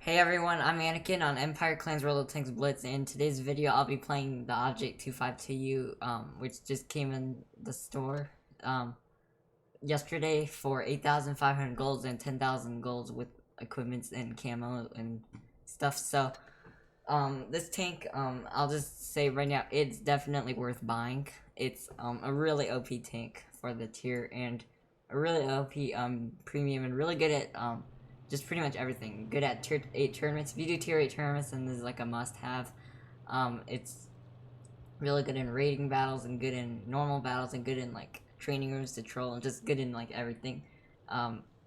Hey everyone, I'm Anakin on Empire Clans World of Tanks Blitz, and in today's video I'll be playing the Object 252U, which just came in the store, yesterday for 8,500 golds and 10,000 golds with equipments and camo and stuff. So, this tank, I'll just say right now, it's definitely worth buying. It's, a really OP tank for the tier, and a really OP, premium, and really good at, just pretty much everything. Good at tier 8 tournaments. If you do tier 8 tournaments, then this is like a must-have. It's really good in raiding battles, and good in normal battles, and good in like training rooms to troll, and just good in like everything.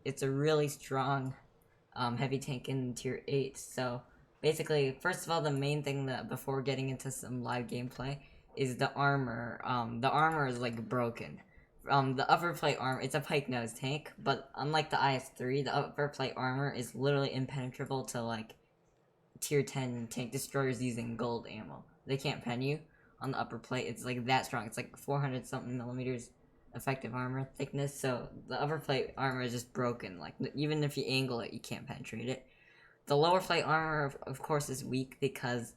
It's a really strong, heavy tank in tier 8. So basically, first of all, the main thing that before getting into some live gameplay is the armor. The armor is like broken. The upper plate armor, it's a pike nose tank, but unlike the IS-3, the upper plate armor is literally impenetrable to like tier 10 tank destroyers using gold ammo. They can't pen you on the upper plate. It's like that strong. It's like 400 something millimeters effective armor thickness, so the upper plate armor is just broken. Like even if you angle it, you can't penetrate it. The lower plate armor of course is weak because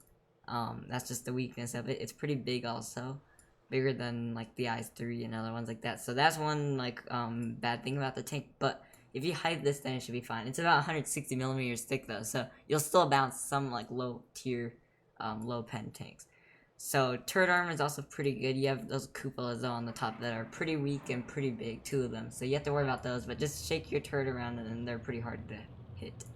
that's just the weakness of it. It's pretty big also. Bigger than like the IS-3 and other ones like that. So that's one like bad thing about the tank. But if you hide this, then it should be fine. It's about 160 millimeters thick though, so you'll still bounce some like low tier, low pen tanks. So turret armor is also pretty good. You have those cupolas on the top that are pretty weak and pretty big, 2 of them. So you have to worry about those. But just shake your turret around and they're pretty hard to hit.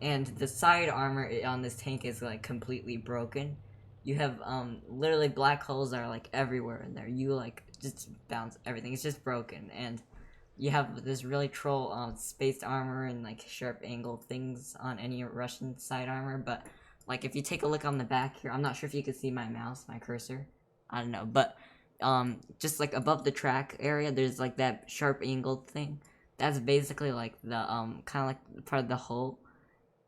And the side armor on this tank is like completely broken. You have literally black holes are like everywhere in there. You like just bounce everything. It's just broken, and you have this really troll spaced armor and like sharp angle things on any Russian side armor. But like if you take a look on the back here, I'm not sure if you can see my mouse, my cursor. I don't know, but just like above the track area, there's like that sharp angled thing. That's basically like the kind of like part of the hull.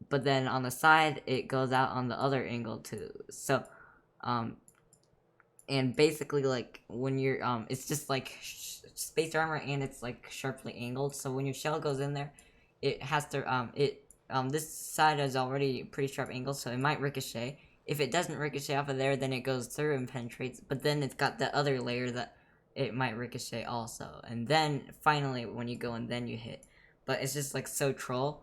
But then on the side, it goes out on the other angle too. So and basically like when you're it's just like spaced armor, and it's like sharply angled, so when your shell goes in there, it has to this side is already pretty sharp angle, so it might ricochet. If it doesn't ricochet off of there, then it goes through and penetrates, but then it's got the other layer that it might ricochet also, and then finally when you go in, then you hit. But it's just like so troll.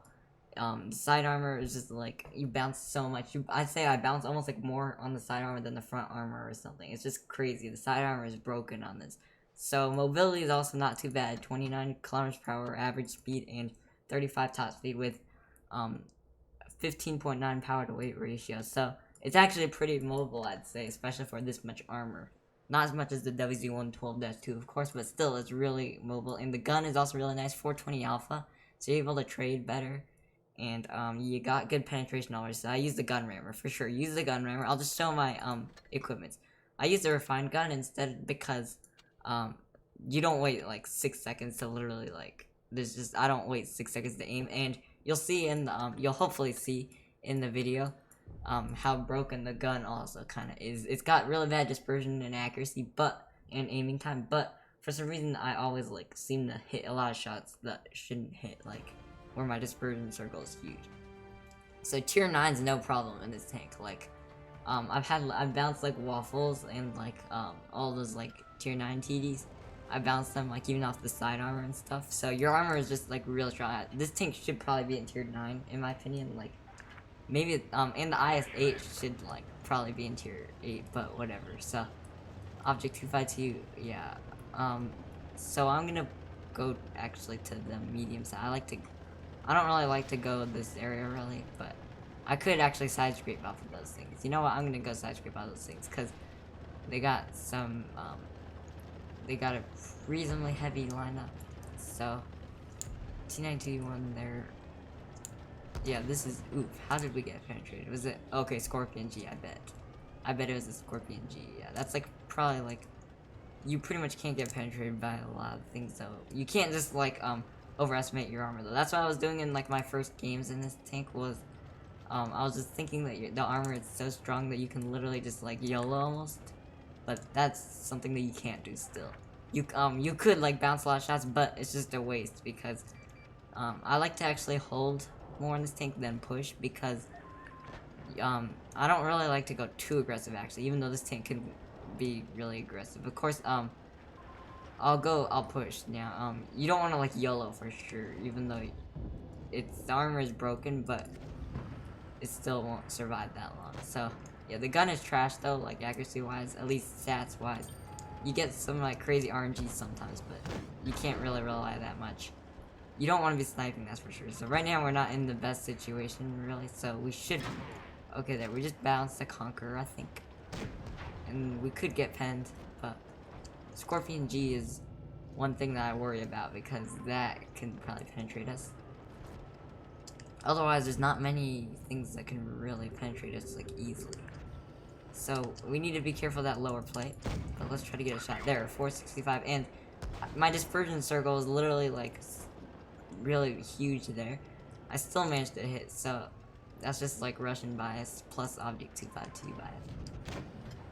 Side armor is just like, you bounce so much. I'd say I bounce almost like more on the side armor than the front armor or something. It's just crazy. The side armor is broken on this. So mobility is also not too bad. 29 kilometers per hour average speed and 35 top speed with 15.9 power to weight ratio. So it's actually pretty mobile, I'd say, especially for this much armor. Not as much as the WZ-112-2, of course, but still, it's really mobile. And the gun is also really nice, 420 alpha, so you're able to trade better. And you got good penetration already, so I use the gun rammer for sure. Use the gun rammer. I'll just show my equipment. I use the refined gun instead because you don't wait like 6 seconds to literally like, I don't wait 6 seconds to aim. And you'll see in the you'll hopefully see in the video how broken the gun also kind of is. It's got really bad dispersion and accuracy, and aiming time, but for some reason I always like seem to hit a lot of shots that shouldn't hit, like where my dispersion circle is huge. So tier 9's no problem in this tank. Like I've bounced like waffles and like all those like tier 9 TDs. I bounced them like even off the side armor and stuff. So your armor is just like real strong. This tank should probably be in tier 9 in my opinion. Like maybe and the IS-8 should like probably be in tier 8, but whatever. So Object 252, yeah. So I'm gonna go actually to the medium side. I don't really like to go this area really, but I could actually side scrape off of those things. You know what? I'm gonna go side scrape off those things because they got some they got a reasonably heavy lineup. So T921 there. Yeah, this is oof. How did we get penetrated? Was it okay? Scorpion G, I bet it was a Scorpion G. Yeah, that's like probably like you pretty much can't get penetrated by a lot of things, so you can't just like overestimate your armor though. That's what I was doing in like my first games in this tank was I was just thinking that the armor is so strong that you can literally just like YOLO almost, but that's something that you can't do still. You could like bounce a lot of shots, but it's just a waste because I like to actually hold more in this tank than push because I don't really like to go too aggressive actually, even though this tank can be really aggressive. Of course, I'll push now. You don't want to like YOLO for sure, even though the armor is broken, but it still won't survive that long. So yeah, the gun is trash though, like accuracy wise, at least stats wise. You get some like crazy RNG sometimes, but you can't really rely that much. You don't want to be sniping, that's for sure. So right now we're not in the best situation really, so we should. Okay, there we just bounced the Conqueror, I think, and we could get penned, but Scorpion G is one thing that I worry about because that can probably penetrate us. Otherwise, there's not many things that can really penetrate us like easily. So we need to be careful of that lower plate. But let's try to get a shot there. 465, and my dispersion circle is literally like really huge there. I still managed to hit, so that's just like Russian bias plus object 252 bias.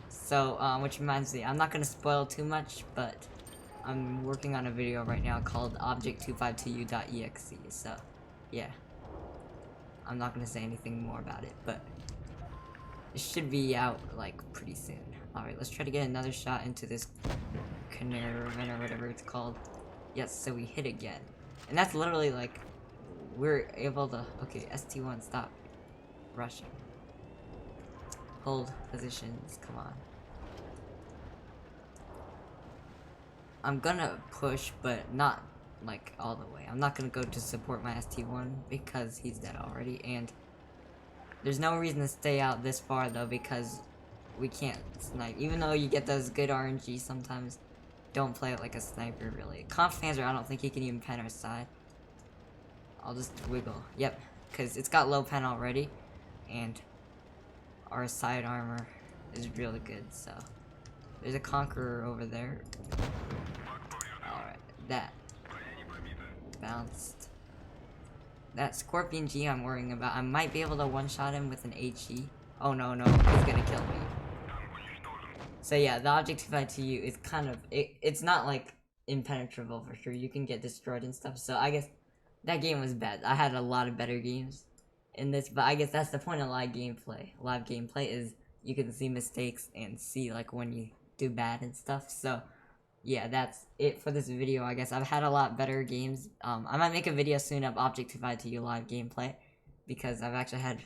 So which reminds me, I'm not gonna spoil too much, but I'm working on a video right now called object252u.exe. So yeah, I'm not gonna say anything more about it, but it should be out like pretty soon. Alright, let's try to get another shot into this Canarin or whatever it's called. Yes, so we hit again. And that's literally like, we're able to, okay, ST1, stop rushing. Hold positions, come on. I'm gonna push, but not like all the way. I'm not gonna go to support my ST1 because he's dead already, and there's no reason to stay out this far though because we can't snipe. Even though you get those good RNG sometimes, don't play it like a sniper really. Conf Panzer, I don't think he can even pen our side. I'll just wiggle. Yep, because it's got low pen already, and our side armor is really good, so. There's a Conqueror over there. Alright, that. Bounced. That Scorpion G I'm worrying about. I might be able to one-shot him with an HE. Oh no, he's gonna kill me. So yeah, the Object 252 is kind of, it's not like impenetrable for sure. You can get destroyed and stuff, so I guess that game was bad. I had a lot of better games in this, but I guess that's the point of live gameplay. Live gameplay is you can see mistakes and see like when you do bad and stuff. So yeah, that's it for this video. I guess I've had a lot better games. I might make a video soon of Object 252 live gameplay because I've actually had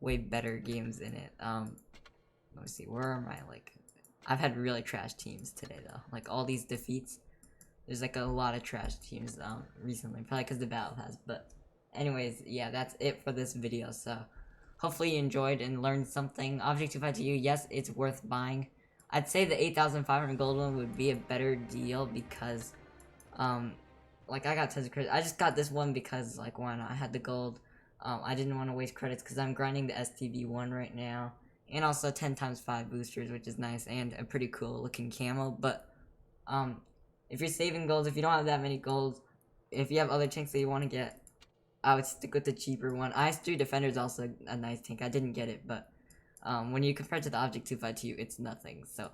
way better games in it. Let me see, where am I? Like, I've had really trash teams today though. Like all these defeats, there's like a lot of trash teams recently, probably because the battle pass. But anyways, yeah, that's it for this video. So hopefully you enjoyed and learned something. Object 252, yes, it's worth buying. I'd say the 8,500 gold one would be a better deal because, like I got tons of credits. I just got this one because, like, why not? I had the gold. I didn't want to waste credits because I'm grinding the STV one right now, and also 10x5 boosters, which is nice, and a pretty cool looking camo. But, if you're saving golds, if you don't have that many golds, if you have other tanks that you want to get, I would stick with the cheaper one. IS-3 Defender is also a nice tank. I didn't get it, but when you compare it to the Object 252, it's nothing. So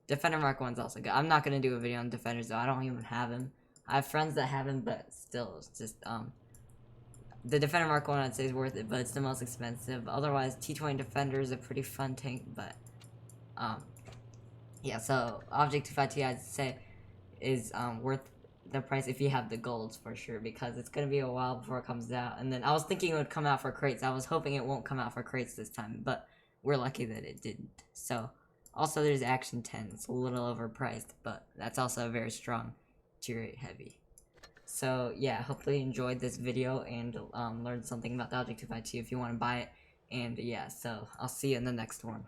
Defender Mark 1's also good. I'm not gonna do a video on Defenders though. I don't even have him. I have friends that have him, but still, it's just the Defender Mark 1 I'd say is worth it, but it's the most expensive. Otherwise, T20 Defender is a pretty fun tank, but yeah. So Object 252 I'd say is worth the price if you have the golds for sure, because it's gonna be a while before it comes out. And then I was thinking it would come out for crates. I was hoping it won't come out for crates this time, but we're lucky that it didn't. So also there's Action 10. It's a little overpriced, but that's also a very strong tier 8 heavy. So yeah, hopefully you enjoyed this video and learned something about the Object 252 if you want to buy it. And yeah, so I'll see you in the next one.